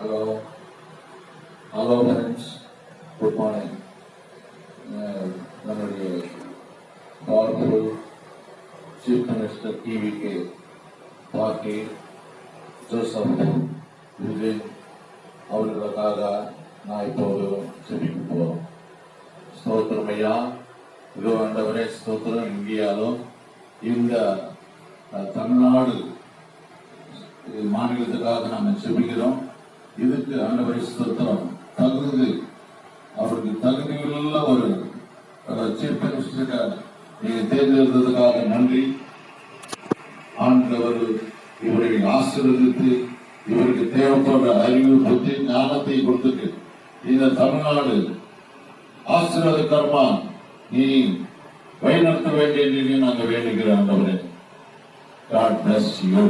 Hello, hello friends. Good morning. நம்முடைய powerful Chief Minister TVK party Joseph Vijay அவர்களுக்காக நான் இப்போது செபிக்க போகிறோம். ஸ்தோத்திரம் ஐயா, இதோ ஆண்டவரே ஸ்தோத்திரம். இந்தியாவிலும் இந்த தமிழ்நாடு மாநிலத்துக்காக நாம் செபிக்கிறோம். இதுக்கு ஆண்டவரே ஸ்தோத்திரம். அவருக்கு தகுதியுள்ள ஒரு சீஃப் மினிஸ்டருக்காக நீங்க தேர்ந்தெடுத்ததுக்காக நன்றி. ஆண்டவர் இவரை ஆசீர்வதித்து இவருக்கு தேவைப்படுற அறிவு புத்தி ஞானத்தை கொடுத்துட்டு இந்த தமிழ்நாடு ஆசீர்வாதகரமா நீ வழிநடத்த வேண்டிய நாங்கள் வேண்டுகிறோம். ஆண்டவரே, God bless you.